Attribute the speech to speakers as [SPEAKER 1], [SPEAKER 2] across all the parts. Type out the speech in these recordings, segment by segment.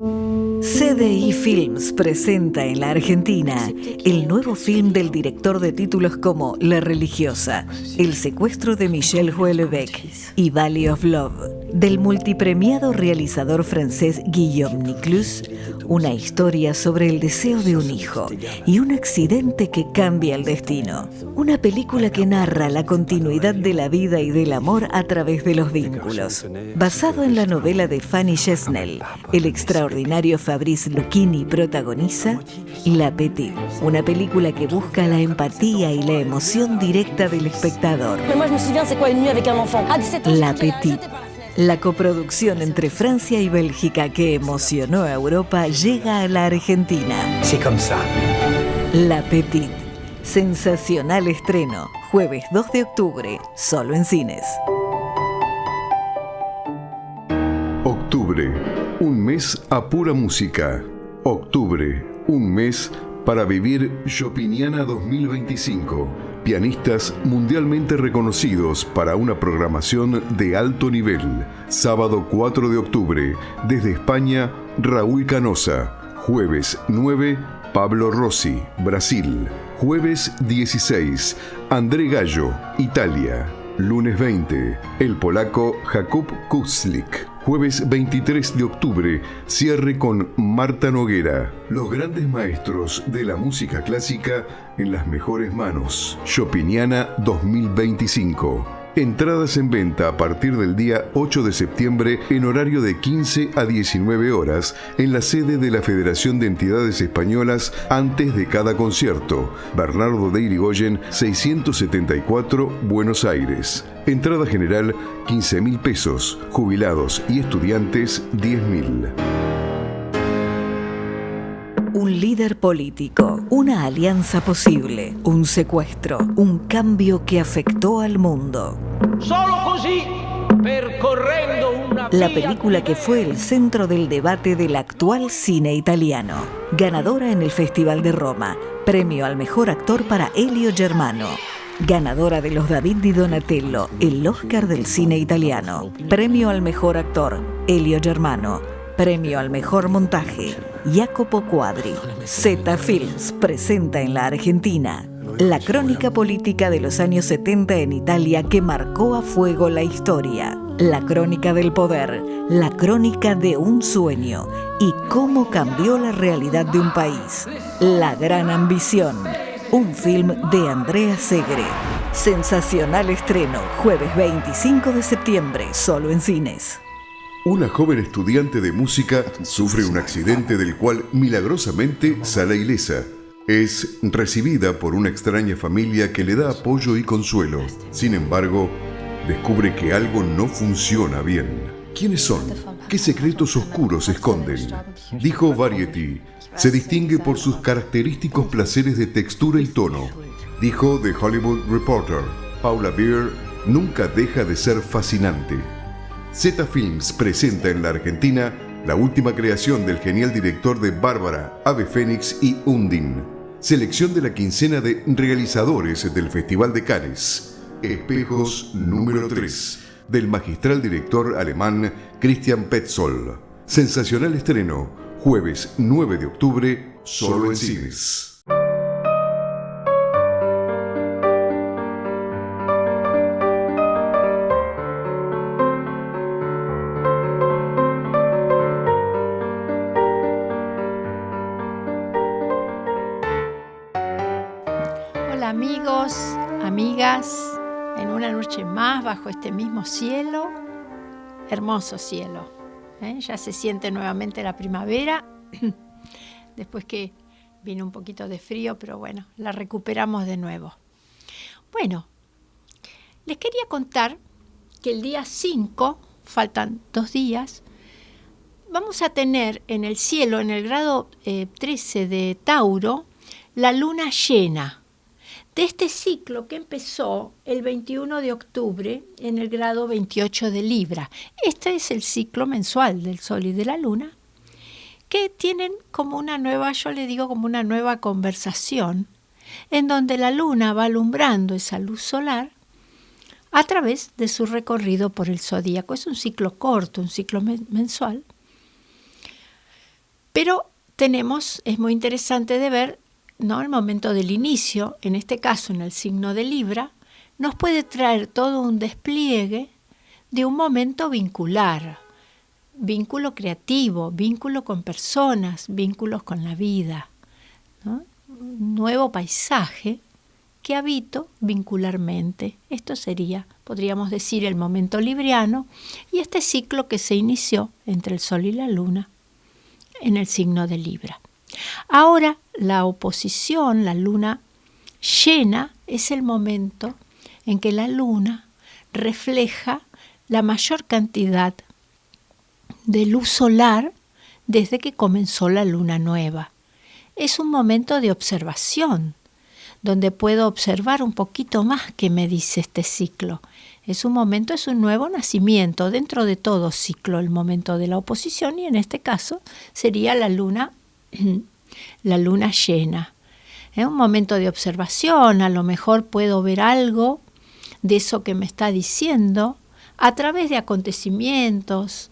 [SPEAKER 1] CDI Films presenta en la Argentina el nuevo film del director de títulos como La religiosa, El secuestro de Michel Houellebecq y Valley of Love, del multipremiado realizador francés Guillaume Niclus, una historia sobre el deseo de un hijo y un accidente que cambia el destino. Una película que narra la continuidad de la vida y del amor a través de los vínculos. Basado en la novela de Fanny Chesnel, el extraordinario Fabrice Lucchini protagoniza La Petite, una película que busca la empatía y la emoción directa del espectador. La Petite, la coproducción entre Francia y Bélgica que emocionó a Europa, llega a la Argentina. La Petite, sensacional estreno, jueves 2 de octubre, solo en cines.
[SPEAKER 2] Octubre, un mes a pura música. Octubre, un mes para vivir Chopiniana 2025. Pianistas mundialmente reconocidos para una programación de alto nivel. Sábado 4 de octubre, desde España, Raúl Canosa. Jueves 9, Pablo Rossi, Brasil. Jueves 16, André Gallo, Italia. Lunes 20, el polaco Jakub Kuczlik. Jueves 23 de octubre, cierre con Marta Noguera. Los grandes maestros de la música clásica en las mejores manos. Chopiniana 2025. Entradas en venta a partir del día 8 de septiembre en horario de 15 a 19 horas en la sede de la Federación de Entidades Españolas antes de cada concierto. Bernardo de Irigoyen, 674, Buenos Aires. Entrada general, 15.000 pesos. Jubilados y estudiantes, 10.000.
[SPEAKER 1] Un líder político, una alianza posible, un secuestro, un cambio que afectó al mundo. La película que fue el centro del debate del actual cine italiano. Ganadora en el Festival de Roma, premio al mejor actor para Elio Germano. Ganadora de los David di Donatello, el Oscar del cine italiano. Premio al mejor actor, Elio Germano. Premio al mejor montaje, Jacopo Quadri. Zeta Films presenta en la Argentina la crónica política de los años 70 en Italia que marcó a fuego la historia. La crónica del poder, la crónica de un sueño y cómo cambió la realidad de un país. La gran ambición. Un film de Andrea Segre. Sensacional estreno, jueves 25 de septiembre, solo en cines.
[SPEAKER 2] Una joven estudiante de música sufre un accidente del cual milagrosamente sale ilesa. Es recibida por una extraña familia que le da apoyo y consuelo. Sin embargo, descubre que algo no funciona bien. ¿Quiénes son? ¿Qué secretos oscuros esconden? Dijo Variety. Se distingue por sus característicos placeres de textura y tono. Dijo The Hollywood Reporter. Paula Beer nunca deja de ser fascinante. Zeta Films presenta en la Argentina la última creación del genial director de Bárbara, Ave Fénix y Undine. Selección de la quincena de realizadores del Festival de Cannes. Espejos número 3, del magistral director alemán Christian Petzold. Sensacional estreno, jueves 9 de octubre, solo en cines.
[SPEAKER 3] Hola amigos, amigas, en una noche más bajo este mismo cielo, hermoso cielo. Ya se siente nuevamente la primavera, después que vino un poquito de frío, pero bueno, la recuperamos de nuevo. Bueno, les quería contar que el día 5, faltan 2 días, vamos a tener en el cielo, en el grado 13 de Tauro, la luna llena. De este ciclo que empezó el 21 de octubre en el grado 28 de Libra. Este es el ciclo mensual del Sol y de la Luna, que tienen como una nueva, yo le digo como una nueva conversación, en donde la Luna va alumbrando esa luz solar a través de su recorrido por el zodíaco. Es un ciclo corto, un ciclo mensual. Pero es muy interesante de ver, ¿no? El momento del inicio, en este caso en el signo de Libra, nos puede traer todo un despliegue de un momento vincular, vínculo creativo, vínculo con personas, vínculos con la vida, ¿no? Un nuevo paisaje que habito vincularmente. Esto sería, podríamos decir, el momento libriano y este ciclo que se inició entre el Sol y la Luna en el signo de Libra. Ahora, la oposición, la luna llena, es el momento en que la luna refleja la mayor cantidad de luz solar desde que comenzó la luna nueva. Es un momento de observación, donde puedo observar un poquito más qué me dice este ciclo. Es un nuevo nacimiento, dentro de todo ciclo, el momento de la oposición, y en este caso sería la luna llena. Es un momento de observación, a lo mejor puedo ver algo de eso que me está diciendo a través de acontecimientos,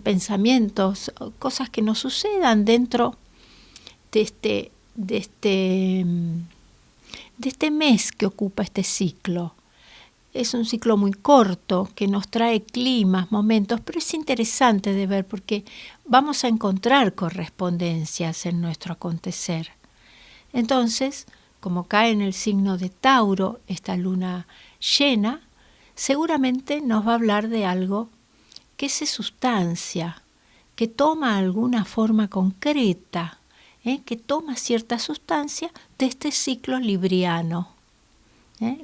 [SPEAKER 3] pensamientos, cosas que nos sucedan dentro de este mes que ocupa este ciclo. Es un ciclo muy corto que nos trae climas, momentos, pero es interesante de ver porque vamos a encontrar correspondencias en nuestro acontecer. Entonces, como cae en el signo de Tauro esta luna llena, seguramente nos va a hablar de algo que se sustancia, que toma alguna forma concreta, que toma cierta sustancia de este ciclo libriano.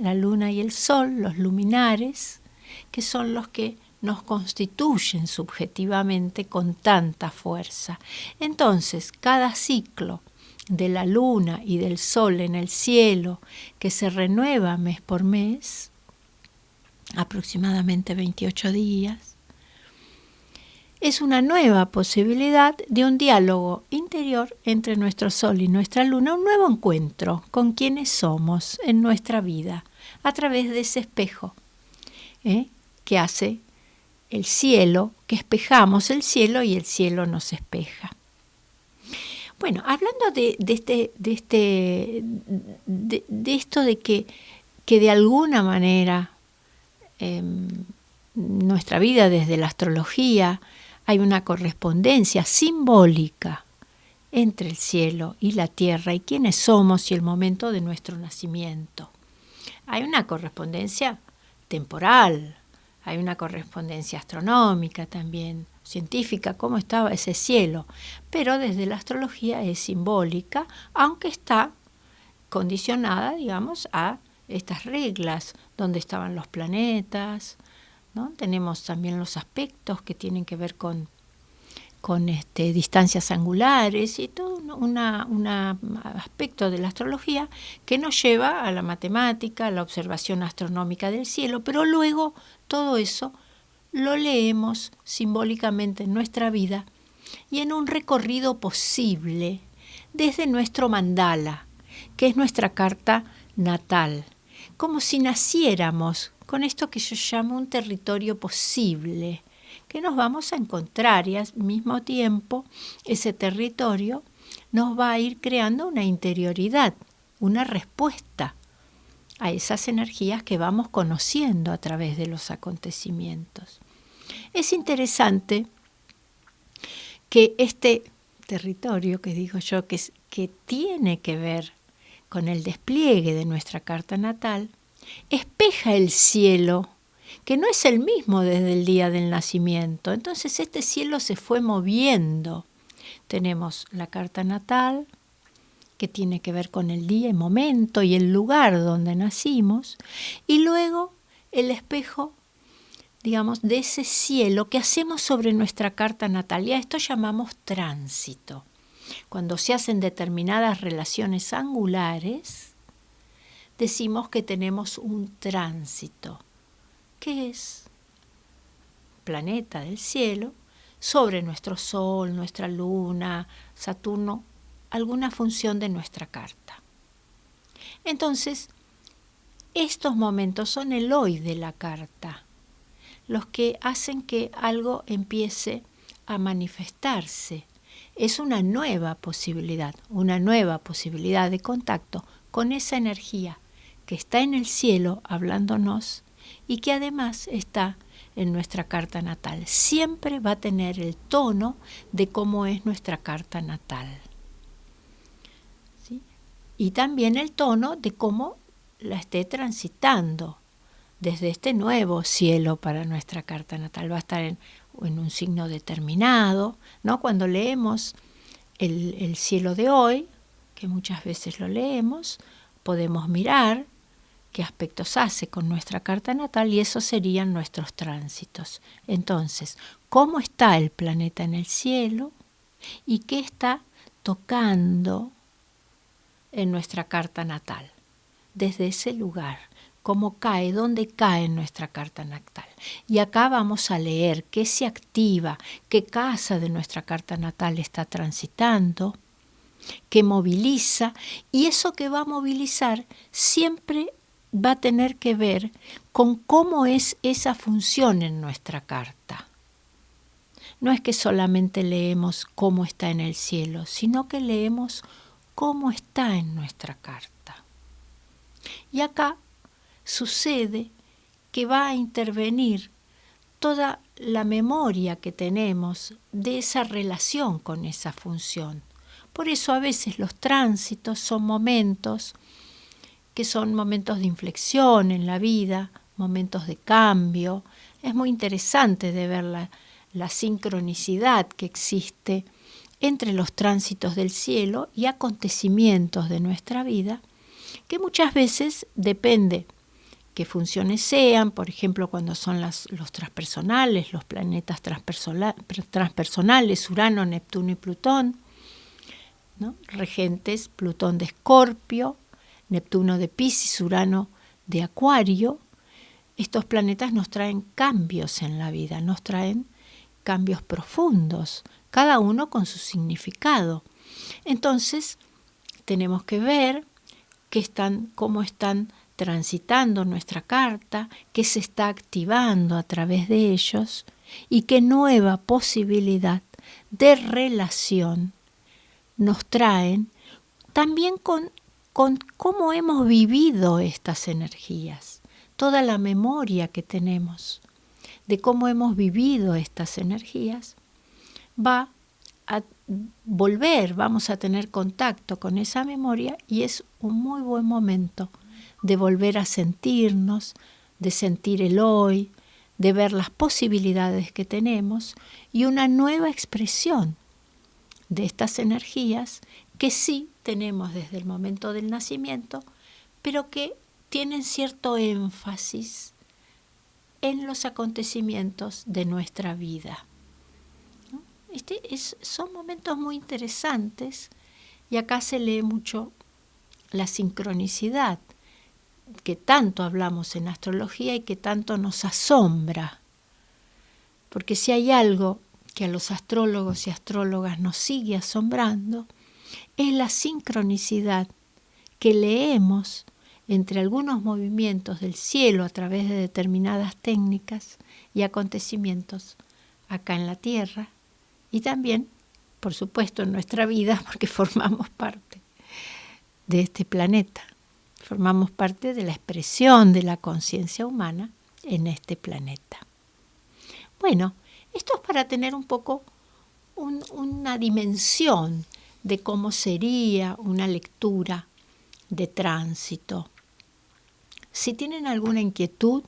[SPEAKER 3] La luna y el sol, los luminares, que son los que nos constituyen subjetivamente con tanta fuerza. Entonces, cada ciclo de la luna y del sol en el cielo, que se renueva mes por mes, aproximadamente 28 días, es una nueva posibilidad de un diálogo interior entre nuestro sol y nuestra luna, un nuevo encuentro con quienes somos en nuestra vida, a través de ese espejo que hace el cielo, que espejamos el cielo y el cielo nos espeja. Bueno, hablando de esto de que de alguna manera nuestra vida desde la astrología hay una correspondencia simbólica entre el cielo y la tierra y quiénes somos y el momento de nuestro nacimiento. Hay una correspondencia temporal, hay una correspondencia astronómica también, científica, cómo estaba ese cielo, pero desde la astrología es simbólica, aunque está condicionada, digamos, a estas reglas, donde estaban los planetas, ¿no? Tenemos también los aspectos que tienen que ver con distancias angulares y todo un aspecto de la astrología que nos lleva a la matemática, a la observación astronómica del cielo, pero luego todo eso lo leemos simbólicamente en nuestra vida y en un recorrido posible desde nuestro mandala, que es nuestra carta natal, como si naciéramos con esto que yo llamo un territorio posible, que nos vamos a encontrar y al mismo tiempo ese territorio nos va a ir creando una interioridad, una respuesta a esas energías que vamos conociendo a través de los acontecimientos. Es interesante que este territorio que digo yo que tiene que ver con el despliegue de nuestra carta natal, espeja el cielo, que no es el mismo desde el día del nacimiento. Entonces este cielo se fue moviendo. Tenemos la carta natal, que tiene que ver con el día, el momento y el lugar donde nacimos, y luego el espejo, digamos, de ese cielo que hacemos sobre nuestra carta natal. Y a esto llamamos tránsito. Cuando se hacen determinadas relaciones angulares, decimos que tenemos un tránsito, que es planeta del cielo, sobre nuestro Sol, nuestra Luna, Saturno, alguna función de nuestra carta. Entonces, estos momentos son el hoy de la carta, los que hacen que algo empiece a manifestarse. es una nueva posibilidad de contacto con esa energía que está en el cielo hablándonos y que además está en nuestra carta natal. Siempre va a tener el tono de cómo es nuestra carta natal. ¿Sí? Y también el tono de cómo la esté transitando desde este nuevo cielo para nuestra carta natal. Va a estar en un signo determinado, ¿no? Cuando leemos el cielo de hoy, que muchas veces lo leemos, podemos mirar qué aspectos hace con nuestra carta natal y esos serían nuestros tránsitos. Entonces, ¿cómo está el planeta en el cielo y qué está tocando en nuestra carta natal? Desde ese lugar, cómo cae, dónde cae en nuestra carta natal. Y acá vamos a leer qué se activa, qué casa de nuestra carta natal está transitando, qué moviliza, y eso que va a movilizar siempre va a tener que ver con cómo es esa función en nuestra carta. No es que solamente leemos cómo está en el cielo, sino que leemos cómo está en nuestra carta. Y acá sucede que va a intervenir toda la memoria que tenemos de esa relación con esa función. Por eso a veces los tránsitos son momentos que son momentos de inflexión en la vida, momentos de cambio. Es muy interesante de ver la sincronicidad que existe entre los tránsitos del cielo y acontecimientos de nuestra vida, que muchas veces depende qué funciones sean, por ejemplo, cuando son los transpersonales, los planetas transpersonales, Urano, Neptuno y Plutón, ¿no? Regentes, Plutón de Escorpio, Neptuno de Piscis, Urano de Acuario. Estos planetas nos traen cambios en la vida, nos traen cambios profundos, cada uno con su significado. Entonces, tenemos que ver cómo están transitando nuestra carta, qué se está activando a través de ellos y qué nueva posibilidad de relación nos traen, también con cómo hemos vivido estas energías, toda la memoria que tenemos de cómo hemos vivido estas energías, va a volver, vamos a tener contacto con esa memoria y es un muy buen momento de volver a sentirnos, de sentir el hoy, de ver las posibilidades que tenemos y una nueva expresión de estas energías que sí tenemos desde el momento del nacimiento, pero que tienen cierto énfasis en los acontecimientos de nuestra vida. Son momentos muy interesantes y acá se lee mucho la sincronicidad, que tanto hablamos en astrología y que tanto nos asombra. Porque si hay algo que a los astrólogos y astrólogas nos sigue asombrando, es la sincronicidad que leemos entre algunos movimientos del cielo a través de determinadas técnicas y acontecimientos acá en la Tierra y también, por supuesto, en nuestra vida, porque formamos parte de este planeta, formamos parte de la expresión de la conciencia humana en este planeta. Bueno, esto es para tener un poco una dimensión de cómo sería una lectura de tránsito. Si tienen alguna inquietud,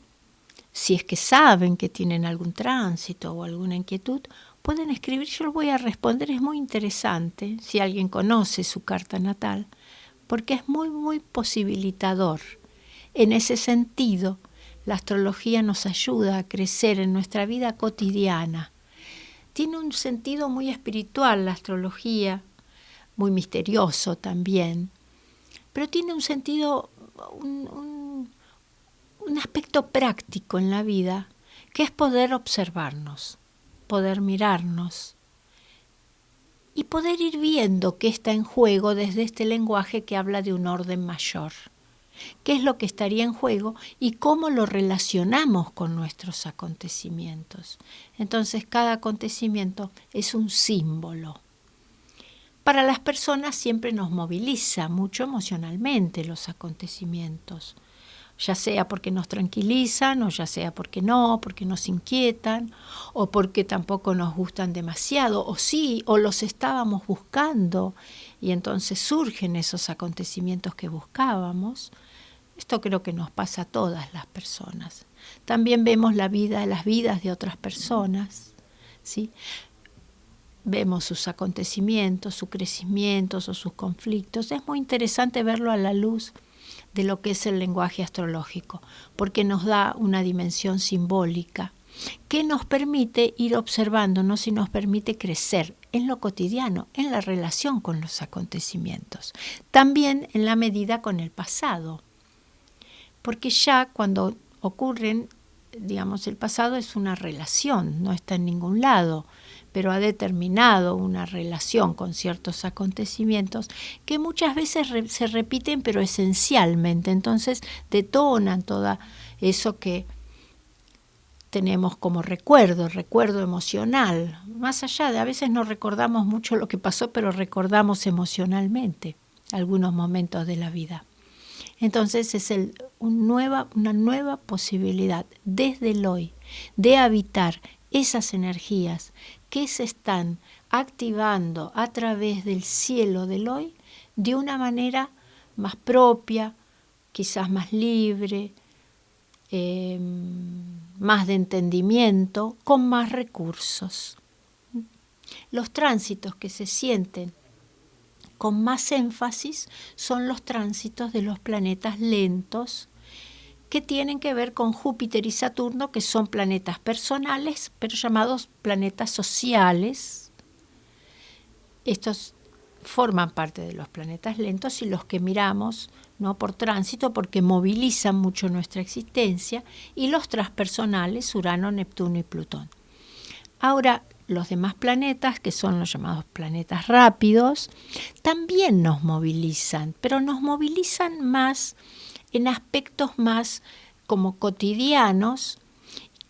[SPEAKER 3] si es que saben que tienen algún tránsito o alguna inquietud, pueden escribir, yo lo voy a responder, es muy interesante si alguien conoce su carta natal, porque es muy, muy posibilitador. En ese sentido, la astrología nos ayuda a crecer en nuestra vida cotidiana. Tiene un sentido muy espiritual la astrología, muy misterioso también, pero tiene un sentido, un aspecto práctico en la vida, que es poder observarnos, poder mirarnos y poder ir viendo qué está en juego desde este lenguaje que habla de un orden mayor. ¿Qué es lo que estaría en juego y cómo lo relacionamos con nuestros acontecimientos? Entonces, cada acontecimiento es un símbolo. Para las personas siempre nos moviliza mucho emocionalmente los acontecimientos, ya sea porque nos tranquilizan, o ya sea porque no, porque nos inquietan, o porque tampoco nos gustan demasiado, o sí, o los estábamos buscando, y entonces surgen esos acontecimientos que buscábamos. Esto creo que nos pasa a todas las personas. También vemos las vidas de otras personas, ¿sí? Vemos sus acontecimientos, sus crecimientos o sus conflictos. Es muy interesante verlo a la luz de lo que es el lenguaje astrológico, porque nos da una dimensión simbólica que nos permite ir observándonos y nos permite crecer en lo cotidiano, en la relación con los acontecimientos. También en la medida con el pasado, porque ya cuando ocurren, digamos, el pasado es una relación, no está en ningún lado, pero ha determinado una relación con ciertos acontecimientos que muchas veces se repiten, pero esencialmente. Entonces detonan todo eso que tenemos como recuerdo emocional. Más allá de, a veces no recordamos mucho lo que pasó, pero recordamos emocionalmente algunos momentos de la vida. Entonces es una nueva posibilidad desde el hoy de habitar esas energías que se están activando a través del cielo del hoy de una manera más propia, quizás más libre, más de entendimiento, con más recursos. Los tránsitos que se sienten con más énfasis son los tránsitos de los planetas lentos, que tienen que ver con Júpiter y Saturno, que son planetas personales, pero llamados planetas sociales. Estos forman parte de los planetas lentos y los que miramos, ¿no?, por tránsito, porque movilizan mucho nuestra existencia, y los transpersonales, Urano, Neptuno y Plutón. Ahora, los demás planetas, que son los llamados planetas rápidos, también nos movilizan, pero nos movilizan más en aspectos más como cotidianos,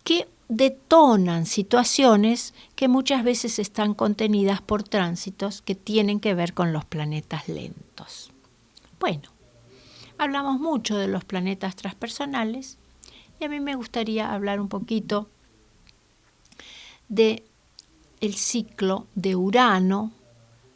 [SPEAKER 3] que detonan situaciones que muchas veces están contenidas por tránsitos que tienen que ver con los planetas lentos. Bueno, hablamos mucho de los planetas transpersonales y a mí me gustaría hablar un poquito de el ciclo de Urano.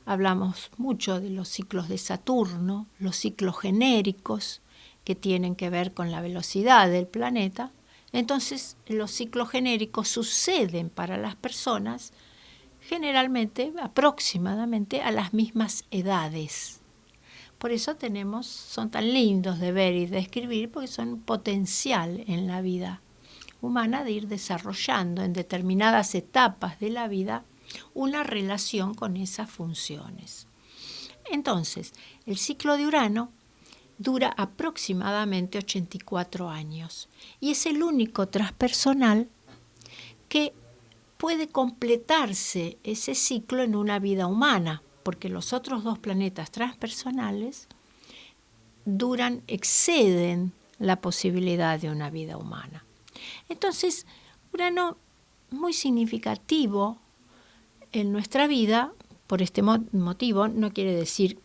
[SPEAKER 3] Hablamos mucho de los ciclos de Saturno, los ciclos genéricos, que tienen que ver con la velocidad del planeta. Entonces, los ciclos genéricos suceden para las personas generalmente, aproximadamente, a las mismas edades. Por eso son tan lindos de ver y de escribir, porque son potencial en la vida humana de ir desarrollando en determinadas etapas de la vida una relación con esas funciones. Entonces, el ciclo de Urano dura aproximadamente 84 años y es el único transpersonal que puede completarse ese ciclo en una vida humana, porque los otros dos planetas transpersonales exceden la posibilidad de una vida humana. Entonces, Urano es muy significativo en nuestra vida. Por este motivo, no quiere decir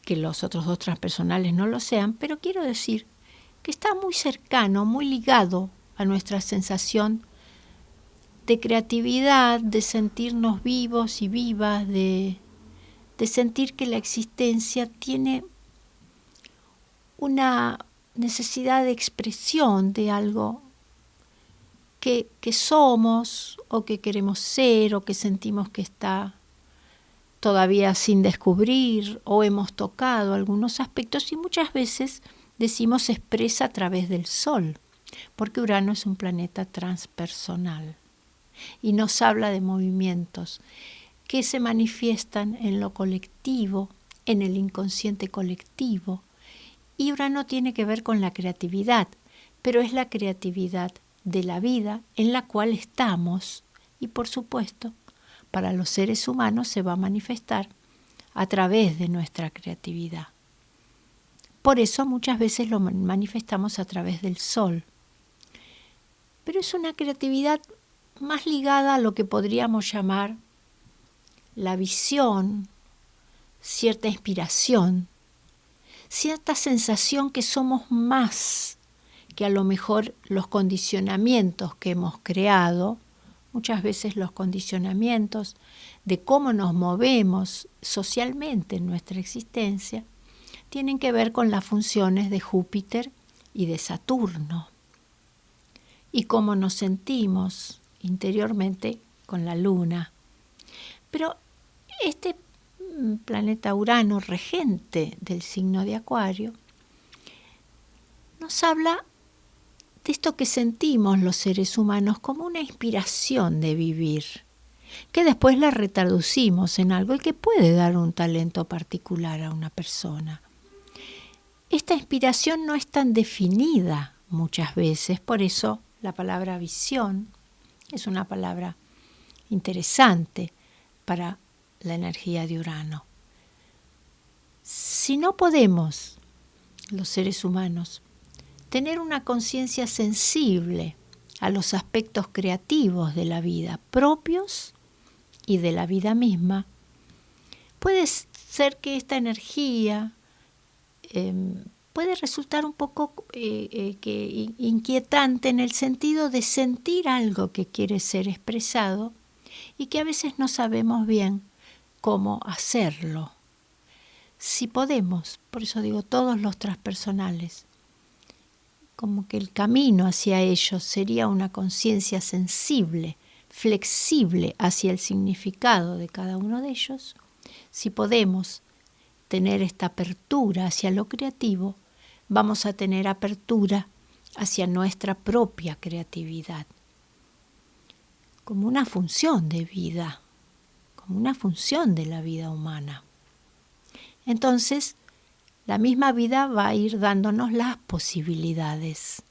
[SPEAKER 3] que los otros dos transpersonales no lo sean, pero quiero decir que está muy cercano, muy ligado a nuestra sensación de creatividad, de sentirnos vivos y vivas, de sentir que la existencia tiene una necesidad de expresión de algo que somos o que queremos ser o que sentimos que está todavía sin descubrir, o hemos tocado algunos aspectos, y muchas veces decimos se expresa a través del Sol, porque Urano es un planeta transpersonal y nos habla de movimientos que se manifiestan en lo colectivo, en el inconsciente colectivo, y Urano tiene que ver con la creatividad, pero es la creatividad de la vida en la cual estamos, y por supuesto, para los seres humanos se va a manifestar a través de nuestra creatividad. Por eso muchas veces lo manifestamos a través del Sol. Pero es una creatividad más ligada a lo que podríamos llamar la visión cierta inspiración, cierta sensación que somos más que a lo mejor los condicionamientos que hemos creado. Muchas veces los condicionamientos de cómo nos movemos socialmente en nuestra existencia tienen que ver con las funciones de Júpiter y de Saturno y cómo nos sentimos interiormente con la Luna. Pero este planeta Urano, regente del signo de Acuario, nos habla de esto que sentimos los seres humanos como una inspiración de vivir, que después la retraducimos en algo y que puede dar un talento particular a una persona. Esta inspiración no es tan definida muchas veces, por eso la palabra visión es una palabra interesante para la energía de Urano. Si no podemos, los seres humanos, tener una conciencia sensible a los aspectos creativos de la vida, propios y de la vida misma, puede ser que esta energía puede resultar un poco inquietante en el sentido de sentir algo que quiere ser expresado y que a veces no sabemos bien cómo hacerlo. Si podemos, por eso digo todos los transpersonales, como que el camino hacia ellos sería una conciencia sensible, flexible hacia el significado de cada uno de ellos. Si podemos tener esta apertura hacia lo creativo, vamos a tener apertura hacia nuestra propia creatividad, como una función de vida, como una función de la vida humana. Entonces, la misma vida va a ir dándonos las posibilidades.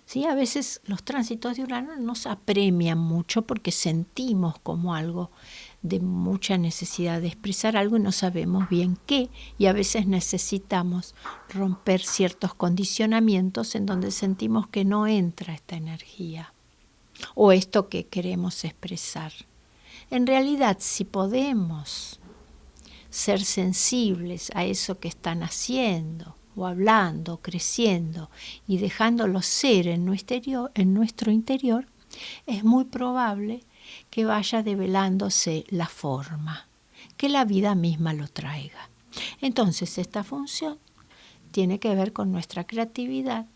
[SPEAKER 3] ¿Sí? A veces los tránsitos de Urano nos apremian mucho porque sentimos como algo de mucha necesidad de expresar algo y no sabemos bien qué, y a veces necesitamos romper ciertos condicionamientos en donde sentimos que no entra esta energía o esto que queremos expresar. En realidad, si podemos ser sensibles a eso que están haciendo o hablando, creciendo y dejándolo ser en nuestro interior, es muy probable que vaya develándose la forma, que la vida misma lo traiga. Entonces, esta función tiene que ver con nuestra creatividad,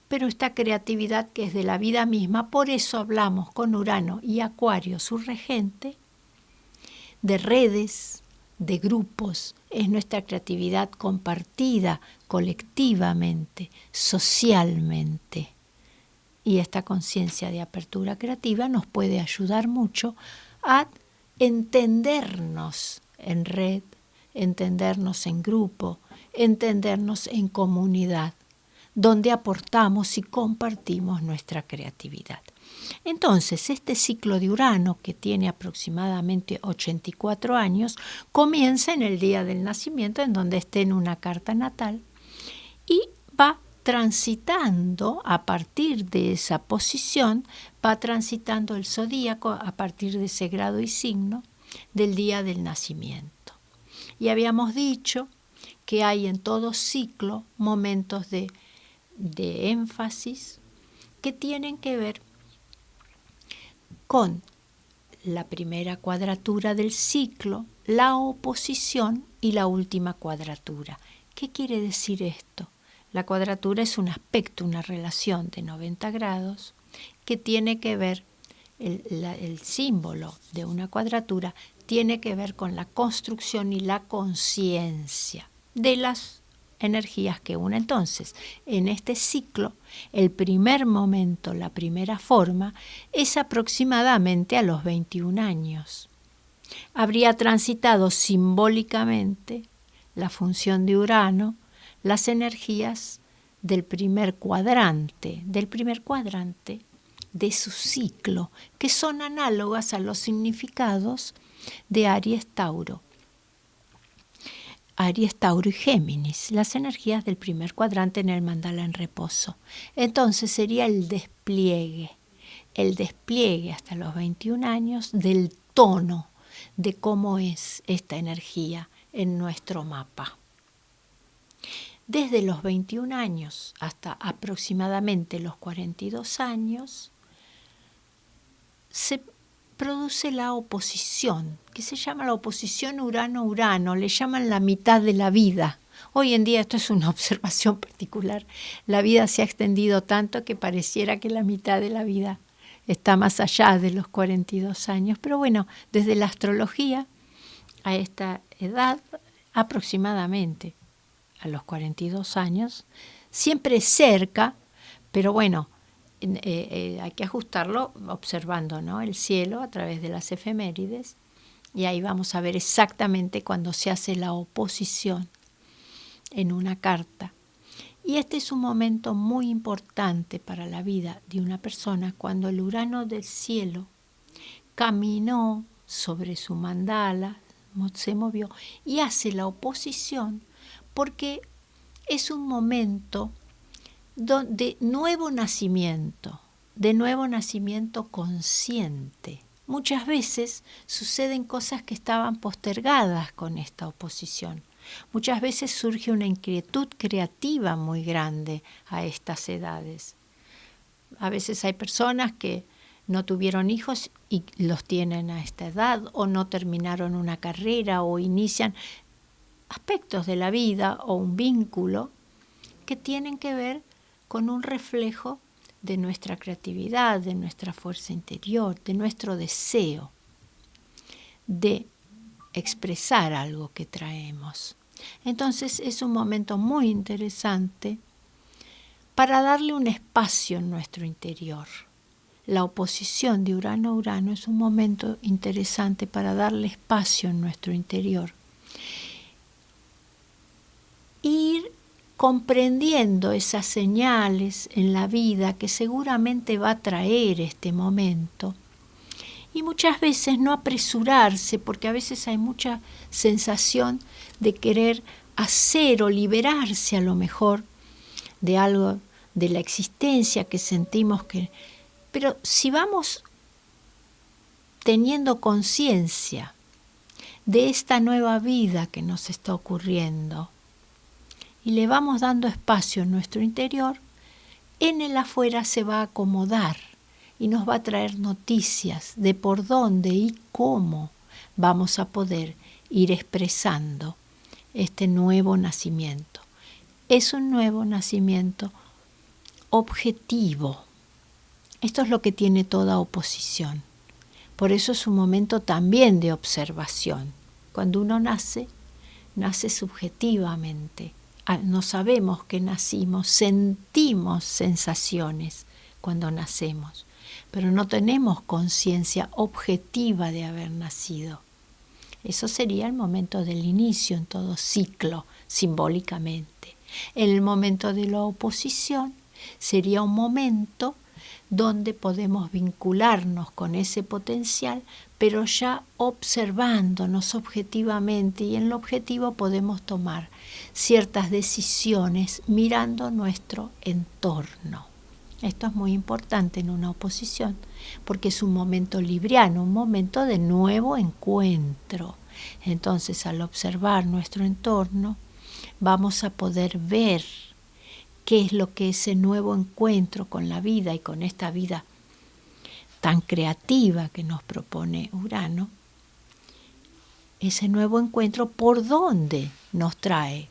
[SPEAKER 3] pero esta creatividad que es de la vida misma, por eso hablamos con Urano y Acuario, su regente, de redes, de grupos, es nuestra creatividad compartida colectivamente, socialmente. Y esta conciencia de apertura creativa nos puede ayudar mucho a entendernos en red, entendernos en grupo, entendernos en comunidad, donde aportamos y compartimos nuestra creatividad. Entonces, este ciclo de Urano, que tiene aproximadamente 84 años, comienza en el día del nacimiento, en donde esté en una carta natal, y va transitando a partir de esa posición, va transitando el zodíaco a partir de ese grado y signo del día del nacimiento. Y habíamos dicho que hay en todo ciclo momentos de énfasis que tienen que ver con la primera cuadratura del ciclo, la oposición y la última cuadratura. ¿Qué quiere decir esto? La cuadratura es un aspecto, una relación de 90 grados que tiene que ver, el símbolo de una cuadratura tiene que ver con la construcción y la conciencia de las energías que une. Entonces, en este ciclo, el primer momento, la primera forma, es aproximadamente a los 21 años. Habría transitado simbólicamente la función de Urano, las energías del primer cuadrante de su ciclo, que son análogas a los significados de Aries, Tauro y Géminis, las energías del primer cuadrante en el mandala en reposo. Entonces sería el despliegue hasta los 21 años del tono, de cómo es esta energía en nuestro mapa. Desde los 21 años hasta aproximadamente los 42 años, se produce la oposición, que se llama la oposición Urano-Urano, le llaman la mitad de la vida. Hoy en día esto es una observación particular. La vida se ha extendido tanto que pareciera que la mitad de la vida está más allá de los 42 años. Pero bueno, desde la astrología a esta edad, aproximadamente a los 42 años, siempre cerca, pero bueno, hay que ajustarlo observando, ¿no?, el cielo a través de las efemérides, y ahí vamos a ver exactamente cuando se hace la oposición en una carta. Y este es un momento muy importante para la vida de una persona, cuando el Urano del cielo caminó sobre su mandala, se movió y hace la oposición, porque es un momento de nuevo nacimiento consciente. Muchas veces suceden cosas que estaban postergadas con esta oposición. Muchas veces surge una inquietud creativa muy grande a estas edades. A veces hay personas que no tuvieron hijos y los tienen a esta edad, o no terminaron una carrera, o inician aspectos de la vida o un vínculo que tienen que ver con un reflejo de nuestra creatividad, de nuestra fuerza interior, de nuestro deseo de expresar algo que traemos. Entonces es un momento muy interesante para darle un espacio en nuestro interior. La oposición de Urano a Urano es un momento interesante para darle espacio en nuestro interior. Ir comprendiendo esas señales en la vida que seguramente va a traer este momento. Y muchas veces no apresurarse, porque a veces hay mucha sensación de querer hacer o liberarse a lo mejor de algo de la existencia que sentimos que... Pero si vamos teniendo conciencia de esta nueva vida que nos está ocurriendo y le vamos dando espacio en nuestro interior, en el afuera se va a acomodar y nos va a traer noticias de por dónde y cómo vamos a poder ir expresando este nuevo nacimiento. Es un nuevo nacimiento objetivo. Esto es lo que tiene toda oposición. Por eso es un momento también de observación. Cuando uno nace, nace subjetivamente. No sabemos que nacimos, sentimos sensaciones cuando nacemos, pero no tenemos conciencia objetiva de haber nacido. Eso sería el momento del inicio en todo ciclo, simbólicamente. En el momento de la oposición sería un momento donde podemos vincularnos con ese potencial, pero ya observándonos objetivamente, y en lo objetivo podemos tomar ciertas decisiones mirando nuestro entorno. Esto es muy importante en una oposición, porque es un momento libriano, un momento de nuevo encuentro. Entonces, al observar nuestro entorno, vamos a poder ver qué es lo que ese nuevo encuentro con la vida y con esta vida tan creativa que nos propone Urano, ese nuevo encuentro por dónde nos trae,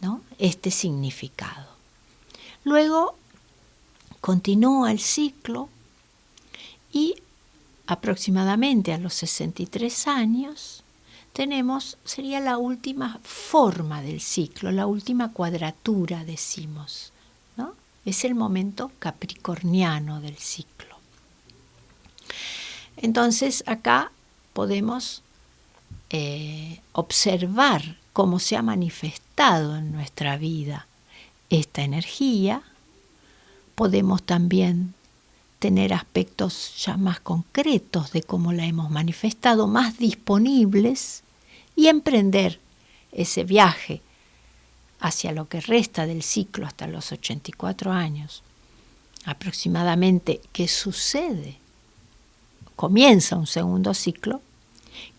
[SPEAKER 3] ¿no?, este significado. Luego continúa el ciclo y aproximadamente a los 63 años sería la última forma del ciclo, la última cuadratura, decimos, ¿no? Es el momento capricorniano del ciclo. Entonces acá podemos observar cómo se ha manifestado en nuestra vida esta energía. Podemos también tener aspectos ya más concretos de cómo la hemos manifestado, más disponibles, y emprender ese viaje hacia lo que resta del ciclo hasta los 84 años. Aproximadamente, ¿qué sucede? Comienza un segundo ciclo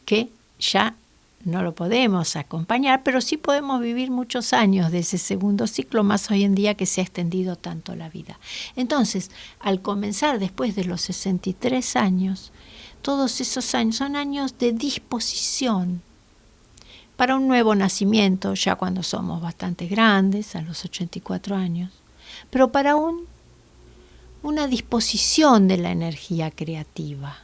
[SPEAKER 3] que ya no lo podemos acompañar, pero sí podemos vivir muchos años de ese segundo ciclo, más hoy en día que se ha extendido tanto la vida. Entonces, al comenzar después de los 63 años, todos esos años son años de disposición para un nuevo nacimiento, ya cuando somos bastante grandes, a los 84 años, pero para una disposición de la energía creativa,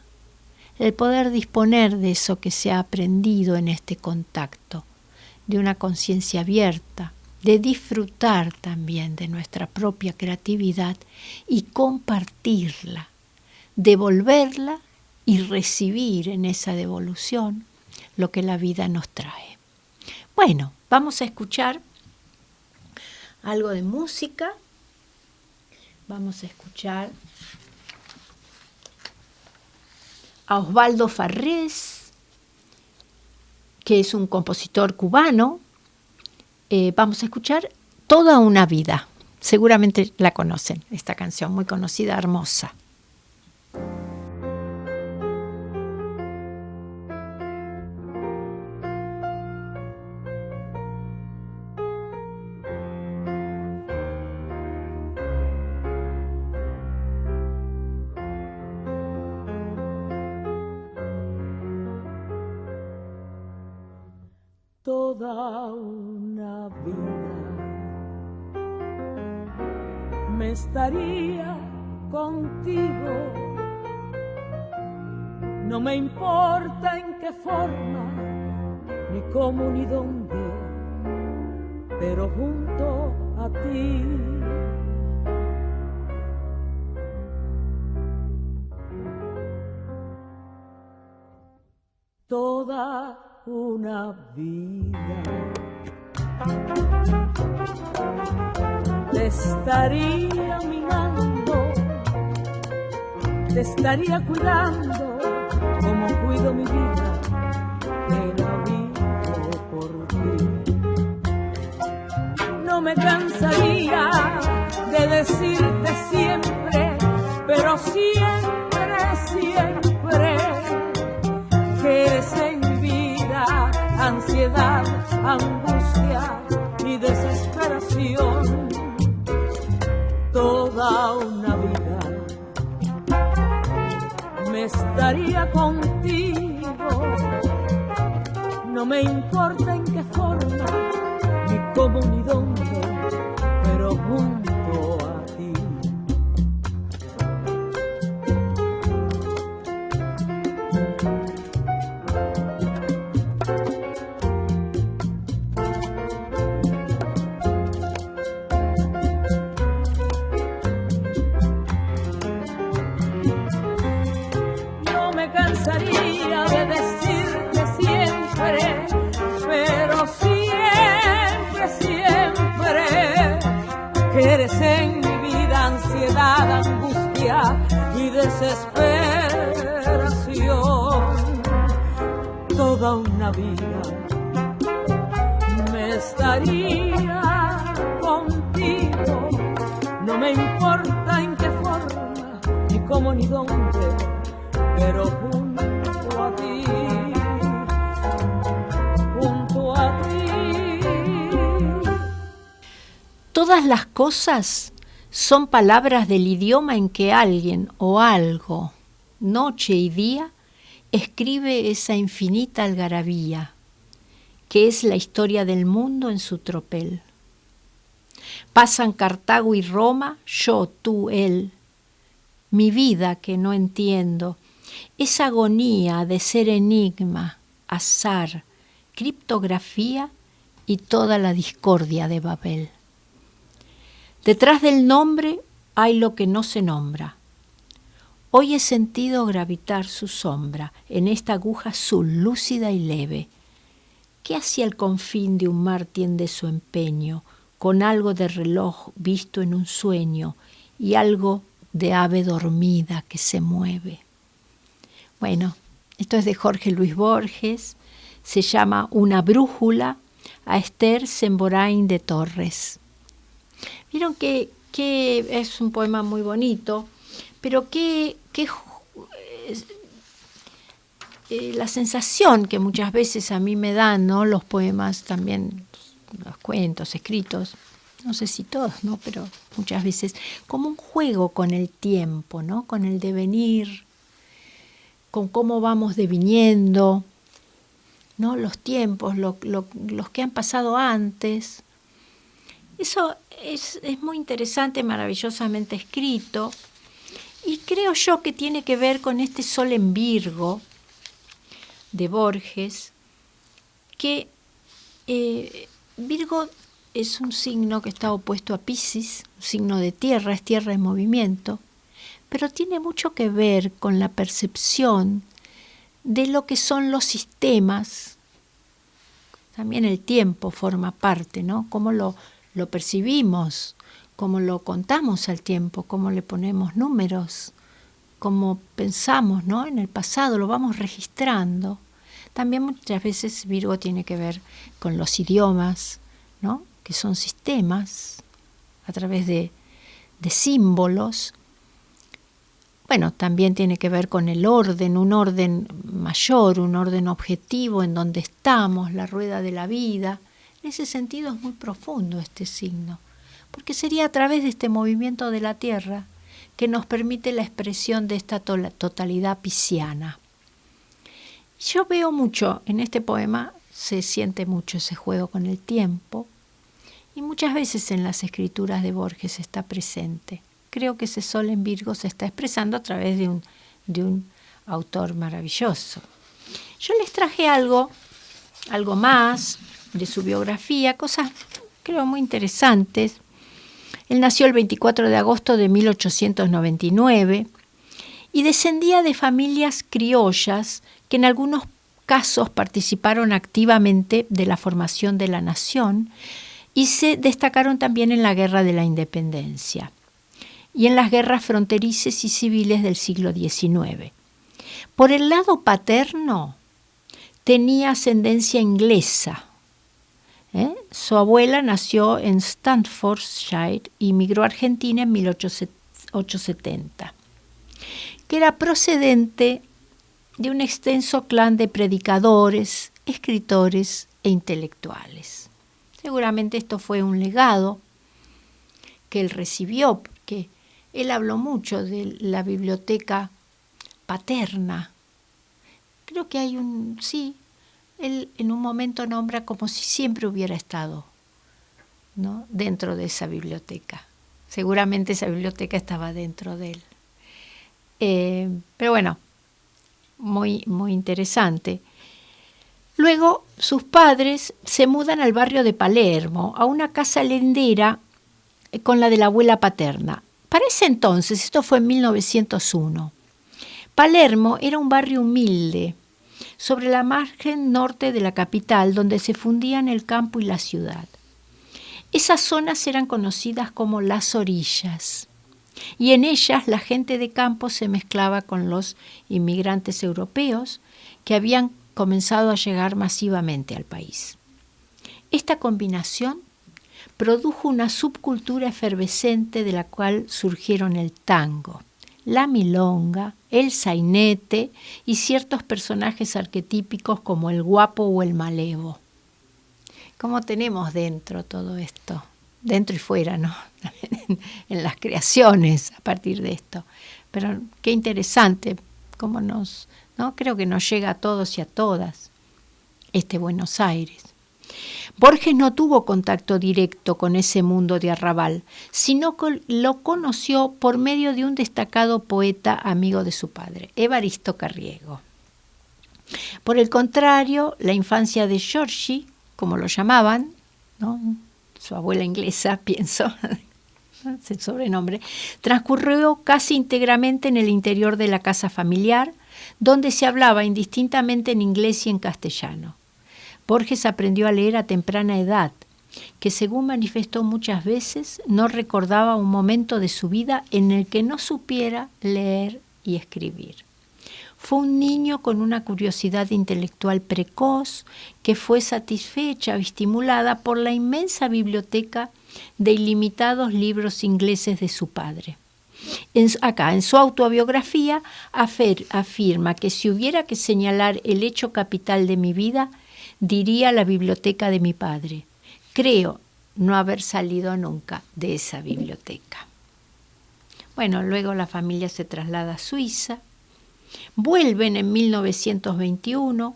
[SPEAKER 3] el poder disponer de eso que se ha aprendido en este contacto, de una conciencia abierta, de disfrutar también de nuestra propia creatividad y compartirla, devolverla y recibir en esa devolución lo que la vida nos trae. Bueno, vamos a escuchar algo de música. Vamos a escuchar a Osvaldo Farrés, que es un compositor cubano. Vamos a escuchar Toda una vida. Seguramente la conocen, esta canción muy conocida, hermosa.
[SPEAKER 4] Toda una vida me estaría contigo, no me importa en qué forma, ni cómo ni dónde, pero junto a ti. Toda una vida te estaría mirando, te estaría cuidando como cuido mi vida, que la vivo por ti. No me cansaría de decirte siempre, pero siempre, siempre, que eres en ansiedad, angustia y desesperación. Toda una vida me estaría contigo, no me importa en qué forma, ni cómo ni dónde, pero junto a ti. De decirte siempre, pero siempre, siempre, que eres en mi vida ansiedad, angustia y desesperación. Toda una vida me estaría contigo, no me importa en qué forma, ni cómo ni dónde, pero junto a ti, junto a ti.
[SPEAKER 3] Todas las cosas son palabras del idioma en que alguien o algo, noche y día, escribe esa infinita algarabía, que es la historia del mundo en su tropel. Pasan Cartago y Roma, yo, tú, él, mi vida que no entiendo, esa agonía de ser enigma, azar, criptografía y toda la discordia de Babel. Detrás del nombre hay lo que no se nombra. Hoy he sentido gravitar su sombra en esta aguja azul, lúcida y leve. ¿Qué hacia el confín de un mar tiende su empeño, con algo de reloj visto en un sueño y algo de ave dormida que se mueve? Bueno, esto es de Jorge Luis Borges, se llama Una brújula, a Esther Semborain de Torres. Vieron que es un poema muy bonito, pero la sensación que muchas veces a mí me dan, ¿no?, los poemas, también los cuentos escritos, no sé si todos, ¿no?, pero muchas veces, como un juego con el tiempo, ¿no?, con el devenir, con cómo vamos deviniendo, ¿no?, los tiempos, los que han pasado antes. Eso es muy interesante, maravillosamente escrito, y creo yo que tiene que ver con este Sol en Virgo de Borges, que Virgo es un signo que está opuesto a Piscis, un signo de tierra, es tierra en movimiento, pero tiene mucho que ver con la percepción de lo que son los sistemas. También el tiempo forma parte, ¿no? Cómo lo percibimos, cómo lo contamos al tiempo, cómo le ponemos números, cómo pensamos, ¿no?, en el pasado, lo vamos registrando. También muchas veces Virgo tiene que ver con los idiomas, ¿no?, que son sistemas a través de símbolos. Bueno, también tiene que ver con el orden, un orden mayor, un orden objetivo en donde estamos, la rueda de la vida. En ese sentido es muy profundo este signo, porque sería a través de este movimiento de la Tierra que nos permite la expresión de esta totalidad pisciana. Yo veo mucho, en este poema se siente mucho ese juego con el tiempo, y muchas veces en las escrituras de Borges está presente. Creo que ese Sol en Virgo se está expresando a través de un autor maravilloso. Yo les traje algo más de su biografía, cosas creo muy interesantes. Él nació el 24 de agosto de 1899 y descendía de familias criollas que en algunos casos participaron activamente de la formación de la nación y se destacaron también en la Guerra de la Independencia y en las guerras fronterizas y civiles del siglo XIX. Por el lado paterno tenía ascendencia inglesa. Su abuela nació en Staffordshire y migró a Argentina en 1870, que era procedente de un extenso clan de predicadores, escritores e intelectuales. Seguramente esto fue un legado que él recibió, porque él habló mucho de la biblioteca paterna. Creo que hay él en un momento nombra como si siempre hubiera estado, ¿no?, dentro de esa biblioteca. Seguramente esa biblioteca estaba dentro de él. Pero bueno, muy, muy interesante. Luego sus padres se mudan al barrio de Palermo, a una casa lindera con la de la abuela paterna. Para ese entonces, esto fue en 1901, Palermo era un barrio humilde, sobre la margen norte de la capital, donde se fundían el campo y la ciudad. Esas zonas eran conocidas como las orillas, y en ellas la gente de campo se mezclaba con los inmigrantes europeos que habían comenzado a llegar masivamente al país. Esta combinación produjo una subcultura efervescente de la cual surgieron el tango, la milonga, el sainete y ciertos personajes arquetípicos como el guapo o el malevo. ¿Cómo tenemos dentro todo esto? Dentro y fuera, ¿no? En las creaciones a partir de esto. Pero qué interesante cómo ¿no? Creo que nos llega a todos y a todas este Buenos Aires. Borges no tuvo contacto directo con ese mundo de arrabal, sino que lo conoció por medio de un destacado poeta amigo de su padre, Evaristo Carriego. Por el contrario, la infancia de Giorgi, como lo llamaban, ¿no?, su abuela inglesa, pienso, es el sobrenombre, transcurrió casi íntegramente en el interior de la casa familiar, donde se hablaba indistintamente en inglés y en castellano. Borges aprendió a leer a temprana edad, que según manifestó muchas veces, no recordaba un momento de su vida en el que no supiera leer y escribir. Fue un niño con una curiosidad intelectual precoz que fue satisfecha o estimulada por la inmensa biblioteca de ilimitados libros ingleses de su padre. En su autobiografía afirma que si hubiera que señalar el hecho capital de mi vida, diría la biblioteca de mi padre. Creo no haber salido nunca de esa biblioteca. Bueno, luego la familia se traslada a Suiza, vuelven en 1921,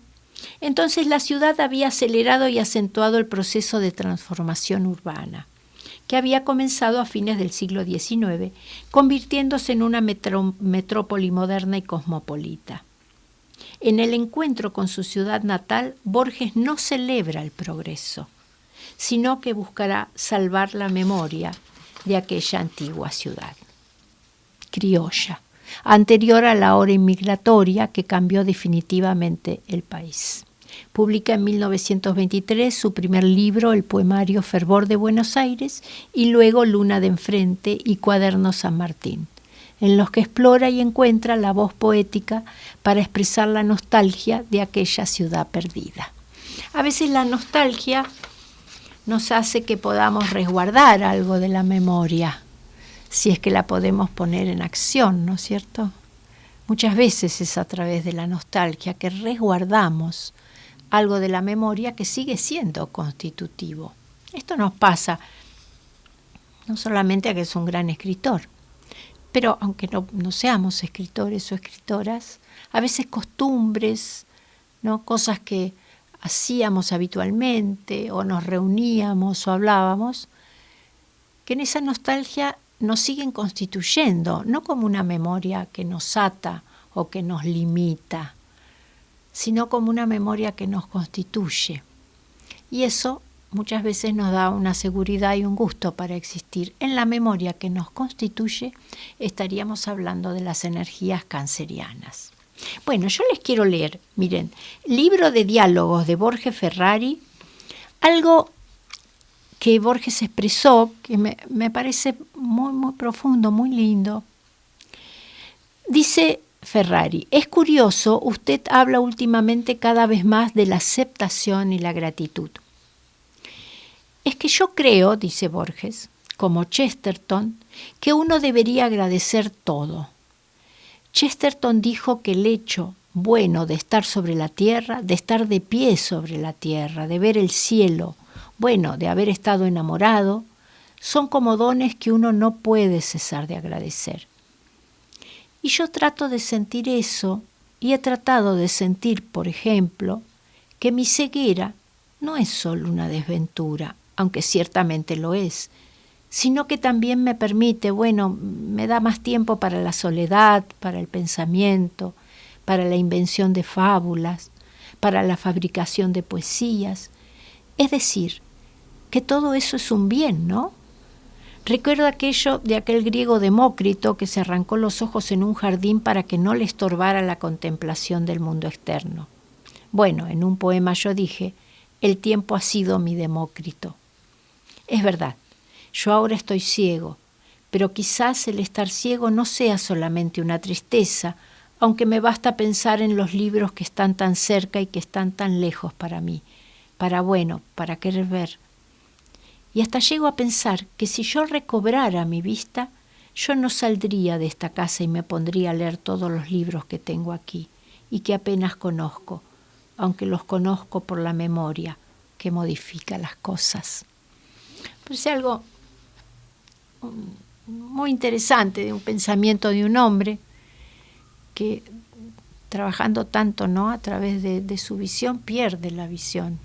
[SPEAKER 3] entonces la ciudad había acelerado y acentuado el proceso de transformación urbana, que había comenzado a fines del siglo XIX, convirtiéndose en una metrópoli moderna y cosmopolita. En el encuentro con su ciudad natal, Borges no celebra el progreso, sino que buscará salvar la memoria de aquella antigua ciudad criolla, anterior a la ola inmigratoria que cambió definitivamente el país. Publica en 1923 su primer libro, el poemario Fervor de Buenos Aires, y luego Luna de Enfrente y Cuaderno San Martín, en los que explora y encuentra la voz poética para expresar la nostalgia de aquella ciudad perdida. A veces la nostalgia nos hace que podamos resguardar algo de la memoria, si es que la podemos poner en acción, ¿no es cierto? Muchas veces es a través de la nostalgia que resguardamos algo de la memoria que sigue siendo constitutivo. Esto nos pasa no solamente a que es un gran escritor, pero aunque no seamos escritores o escritoras, a veces costumbres, ¿no? Cosas que hacíamos habitualmente o nos reuníamos o hablábamos, que en esa nostalgia nos siguen constituyendo, no como una memoria que nos ata o que nos limita, sino como una memoria que nos constituye. Y eso muchas veces nos da una seguridad y un gusto para existir. En la memoria que nos constituye estaríamos hablando de las energías cancerianas. Bueno, yo les quiero leer, miren, libro de diálogos de Borges Ferrari, algo que Borges expresó, que me parece muy, muy profundo, muy lindo. Dice Ferrari, es curioso, usted habla últimamente cada vez más de la aceptación y la gratitud. Es que yo creo, dice Borges, como Chesterton, que uno debería agradecer todo. Chesterton dijo que el hecho bueno de estar sobre la tierra, de estar de pie sobre la tierra, de ver el cielo, bueno, de haber estado enamorado, son como dones que uno no puede cesar de agradecer. Y yo trato de sentir eso, y he tratado de sentir, por ejemplo, que mi ceguera no es solo una desventura, aunque ciertamente lo es, sino que también me permite, me da más tiempo para la soledad, para el pensamiento, para la invención de fábulas, para la fabricación de poesías. Es decir, que todo eso es un bien, ¿no? Recuerdo aquello de aquel griego Demócrito que se arrancó los ojos en un jardín para que no le estorbara la contemplación del mundo externo. Bueno, en un poema yo dije, el tiempo ha sido mi Demócrito. Es verdad, yo ahora estoy ciego, pero quizás el estar ciego no sea solamente una tristeza, aunque me basta pensar en los libros que están tan cerca y que están tan lejos para mí, para querer ver. Y hasta llego a pensar que si yo recobrara mi vista, yo no saldría de esta casa y me pondría a leer todos los libros que tengo aquí y que apenas conozco, aunque los conozco por la memoria que modifica las cosas. Parece algo muy interesante de un pensamiento de un hombre que, trabajando tanto, ¿no?, a través de su visión, pierde la visión.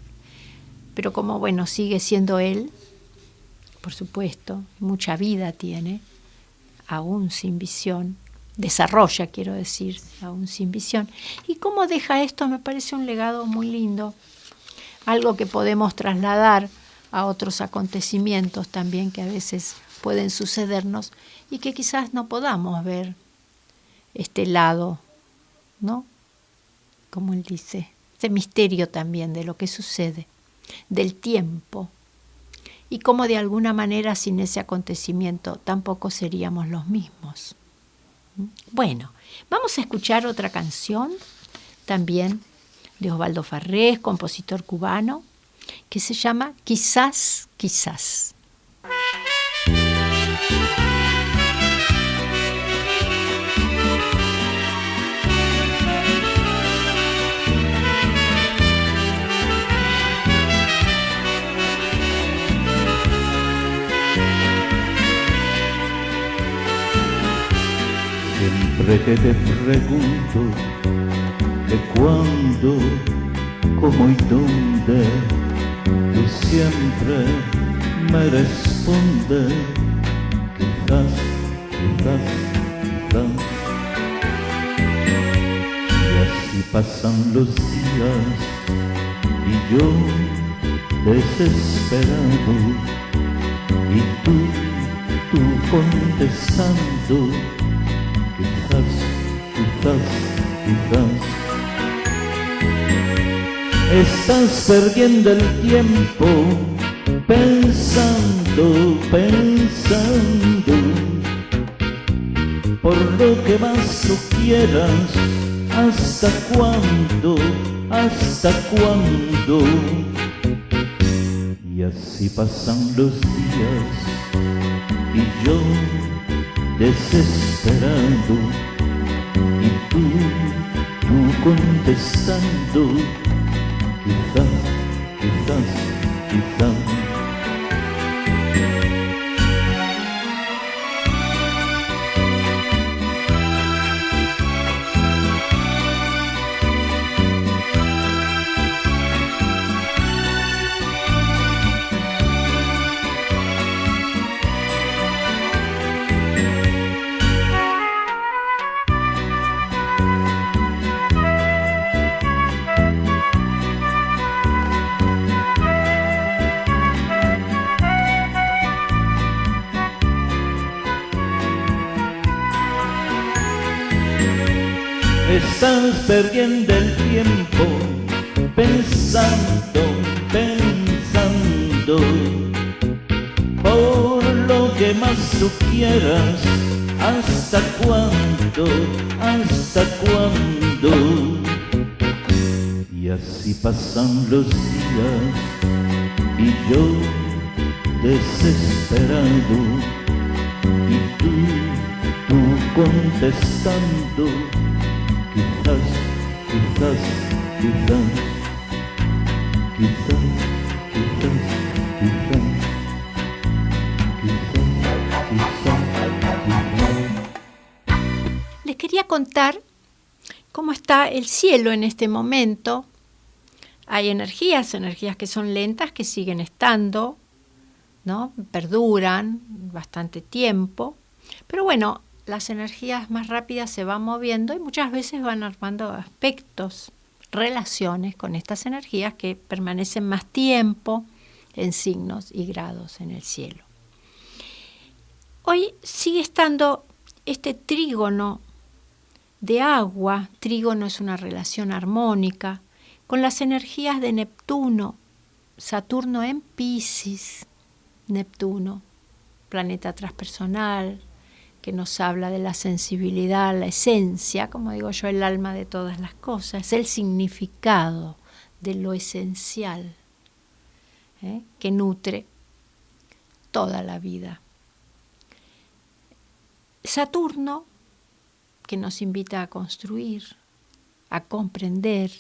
[SPEAKER 3] Pero como, sigue siendo él, por supuesto, mucha vida tiene, aún sin visión, desarrolla, quiero decir, aún sin visión. Y cómo deja esto, me parece un legado muy lindo, algo que podemos trasladar a otros acontecimientos también que a veces pueden sucedernos y que quizás no podamos ver este lado, ¿no? Como él dice, este misterio también de lo que sucede, del tiempo, y cómo de alguna manera sin ese acontecimiento tampoco seríamos los mismos. Bueno, vamos a escuchar otra canción también de Osvaldo Farrés, compositor cubano, que se llama Quizás, quizás.
[SPEAKER 5] Siempre que te pregunto de cuándo, cómo y dónde, tú siempre me respondes, quizás, quizás, quizás. Y así pasan los días y yo desesperado, y tú contestando, quizás, quizás, quizás. Estás perdiendo el tiempo pensando, pensando, por lo que más tú quieras. ¿Hasta cuándo? ¿Hasta cuándo? Y así pasan los días y yo desesperado, y tú contestando, quizás, quizás, quizás. Estás perdiendo el tiempo pensando, pensando, por lo que más tú quieras. ¿Hasta cuándo? ¿Hasta cuándo? Y así pasan los días y yo desesperado, y tú contestando, quizás, quizás, quizás, quizás, quizás, quizás, quizás.
[SPEAKER 3] Les quería contar cómo está el cielo en este momento. Hay energías que son lentas, que siguen estando, ¿no? Perduran bastante tiempo. Pero bueno, las energías más rápidas se van moviendo y muchas veces van armando aspectos, relaciones con estas energías que permanecen más tiempo en signos y grados en el cielo. Hoy sigue estando este trígono de agua. Trígono es una relación armónica con las energías de Neptuno, Saturno en Piscis. Neptuno, planeta transpersonal, que nos habla de la sensibilidad, la esencia, como digo yo, el alma de todas las cosas, el significado de lo esencial, que nutre toda la vida. Saturno, que nos invita a construir, a comprender,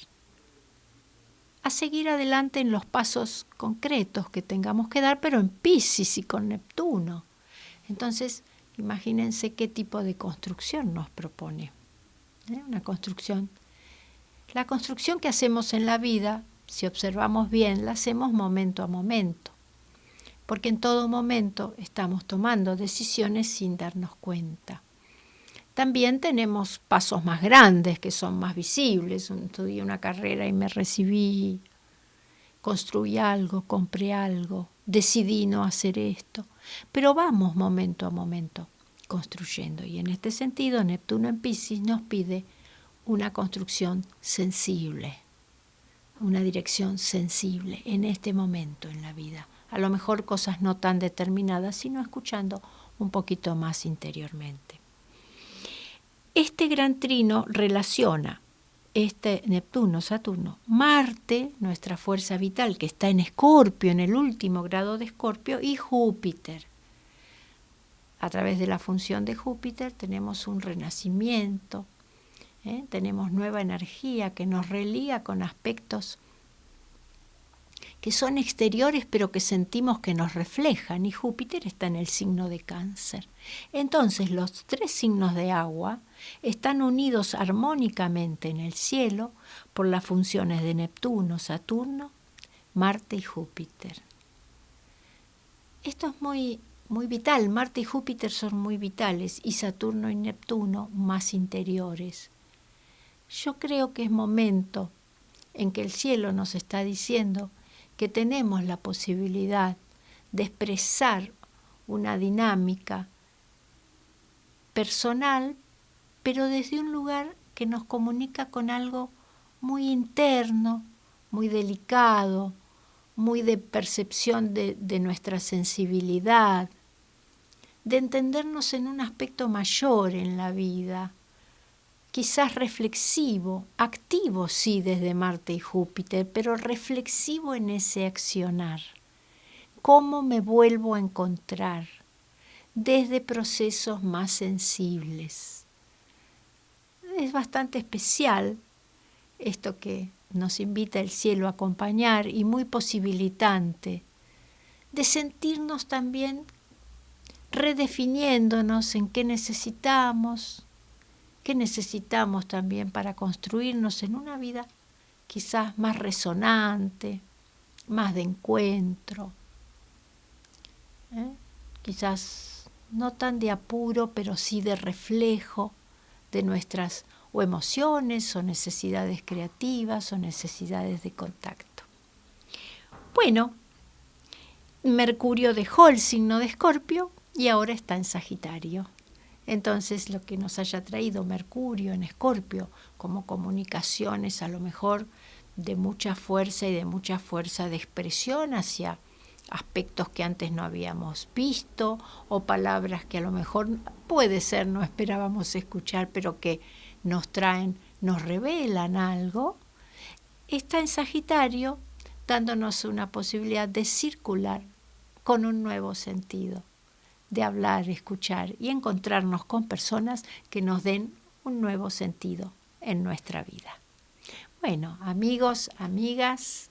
[SPEAKER 3] a seguir adelante en los pasos concretos que tengamos que dar, pero en Piscis y con Neptuno. Entonces, imagínense qué tipo de construcción nos propone. Una construcción. La construcción que hacemos en la vida, si observamos bien, la hacemos momento a momento. Porque en todo momento estamos tomando decisiones sin darnos cuenta. También tenemos pasos más grandes que son más visibles. Estudié una carrera y me recibí, construí algo, compré algo, decidí no hacer esto. Pero vamos momento a momento construyendo. Y en este sentido, Neptuno en Piscis nos pide una construcción sensible, una dirección sensible en este momento en la vida. A lo mejor cosas no tan determinadas, sino escuchando un poquito más interiormente. Este gran trino relaciona Neptuno, Saturno, Marte, nuestra fuerza vital, que está en Escorpio, en el último grado de Escorpio, y Júpiter. A través de la función de Júpiter tenemos un renacimiento, tenemos nueva energía que nos relía con aspectos que son exteriores pero que sentimos que nos reflejan, y Júpiter está en el signo de Cáncer. Entonces los 3 signos de agua están unidos armónicamente en el cielo por las funciones de Neptuno, Saturno, Marte y Júpiter. Esto es muy vital. Marte y Júpiter son muy vitales y Saturno y Neptuno más interiores. Yo creo que es momento en que el cielo nos está diciendo que tenemos la posibilidad de expresar una dinámica personal, pero desde un lugar que nos comunica con algo muy interno, muy delicado, muy de percepción de nuestra sensibilidad, de entendernos en un aspecto mayor en la vida, quizás reflexivo, activo sí desde Marte y Júpiter, pero reflexivo en ese accionar. ¿Cómo me vuelvo a encontrar desde procesos más sensibles? Es bastante especial esto que nos invita el cielo a acompañar y muy posibilitante de sentirnos también redefiniéndonos en qué necesitamos también para construirnos en una vida quizás más resonante, más de encuentro, quizás no tan de apuro, pero sí de reflejo de nuestras o emociones o necesidades creativas o necesidades de contacto. Bueno, Mercurio dejó el signo de Escorpio y ahora está en Sagitario. Entonces, lo que nos haya traído Mercurio en Escorpio como comunicaciones a lo mejor de mucha fuerza y de mucha fuerza de expresión hacia aspectos que antes no habíamos visto o palabras que a lo mejor puede ser no esperábamos escuchar, pero que nos traen, nos revelan algo, está en Sagitario dándonos una posibilidad de circular con un nuevo sentido, de hablar, escuchar y encontrarnos con personas que nos den un nuevo sentido en nuestra vida. Bueno, amigos, amigas,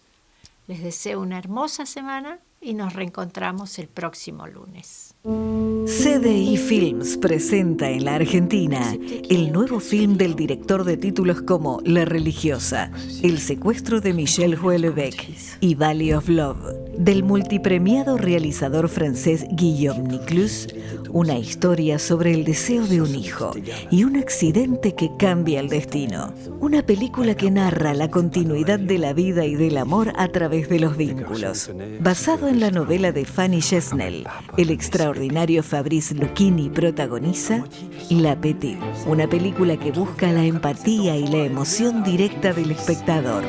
[SPEAKER 3] les deseo una hermosa semana y nos reencontramos el próximo lunes.
[SPEAKER 1] CDI Films presenta en la Argentina el nuevo film del director de títulos como La Religiosa, El secuestro de Michel Houellebecq y Valley of Love, del multipremiado realizador francés Guillaume Niclus, una historia sobre el deseo de un hijo y un accidente que cambia el destino. Una película que narra la continuidad de la vida y del amor a través de los vínculos. Basado en la novela de Fanny Chesnel, el extraordinario Fabrice Lucchini protagoniza La Petite, una película que busca la empatía y la emoción directa del espectador.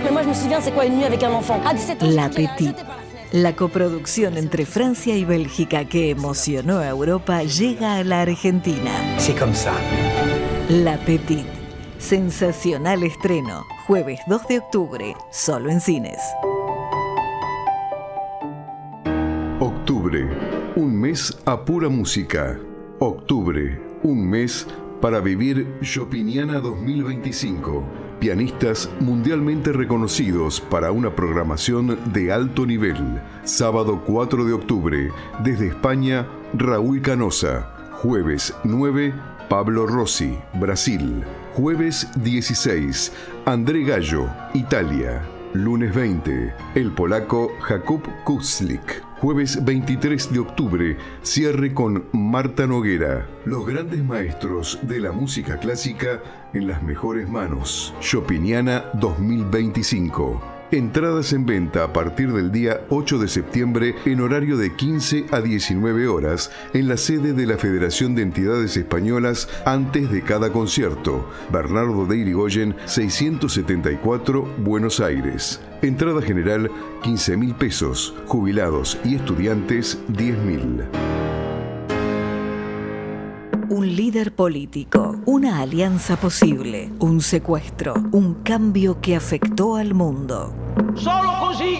[SPEAKER 1] La Petite, la coproducción entre Francia y Bélgica que emocionó a Europa, llega a la Argentina. La Petite, sensacional estreno, jueves 2 de octubre, solo en cines.
[SPEAKER 2] Octubre, un mes a pura música. Octubre, un mes para vivir Chopiniana 2025. Pianistas mundialmente reconocidos para una programación de alto nivel. Sábado 4 de octubre, desde España, Raúl Canosa. Jueves 9, Pablo Rossi, Brasil. Jueves 16, André Gallo, Italia. Lunes 20, el polaco Jakub Kuczlik. Jueves 23 de octubre, cierre con Marta Noguera. Los grandes maestros de la música clásica en las mejores manos. Chopiniana 2025. Entradas en venta a partir del día 8 de septiembre en horario de 15 a 19 horas en la sede de la Federación de Entidades Españolas antes de cada concierto. Bernardo de Irigoyen, 674, Buenos Aires. Entrada general, 15.000 pesos. Jubilados y estudiantes, 10.000.
[SPEAKER 1] Un líder político, una alianza posible, un secuestro, un cambio que afectó al mundo.
[SPEAKER 6] Solo così,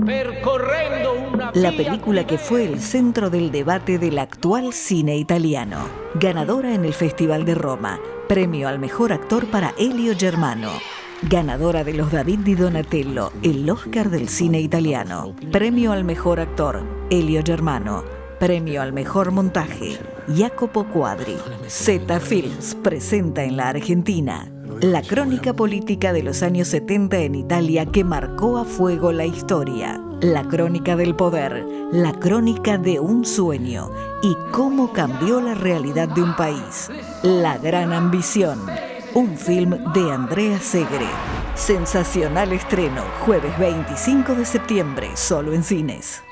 [SPEAKER 6] percorrendo una
[SPEAKER 1] La película que fue el centro del debate del actual cine italiano. Ganadora en el Festival de Roma, premio al mejor actor para Elio Germano. ganadora de los David di Donatello, el Oscar del cine italiano. Premio al mejor actor, Elio Germano. Premio al mejor montaje, Jacopo Quadri. Zeta Films presenta en la Argentina la crónica política de los años 70 en Italia que marcó a fuego la historia. La crónica del poder, la crónica de un sueño y cómo cambió la realidad de un país. La gran ambición. Un film de Andrea Segre. Sensacional estreno, jueves 25 de septiembre, solo en cines.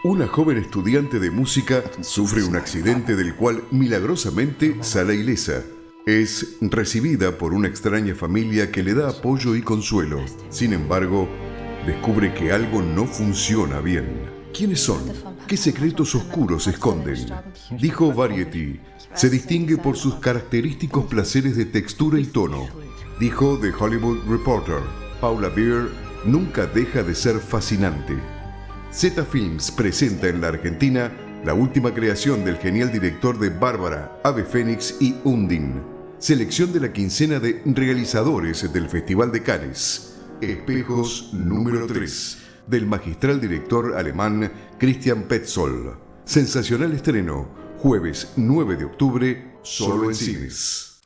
[SPEAKER 2] Una joven estudiante de música sufre un accidente del cual milagrosamente sale ilesa. Es recibida por una extraña familia que le da apoyo y consuelo. Sin embargo, descubre que algo no funciona bien. ¿Quiénes son? ¿Qué secretos oscuros esconden? Dijo Variety. Se distingue por sus característicos placeres de textura y tono. Dijo The Hollywood Reporter. Paula Beer nunca deja de ser fascinante. Zeta Films presenta en la Argentina la última creación del genial director de Bárbara, Ave Fénix y Undine. Selección de la quincena de realizadores del Festival de Cannes. Espejos número 3, del magistral director alemán Christian Petzold. Sensacional estreno, jueves 9 de octubre, solo en cines.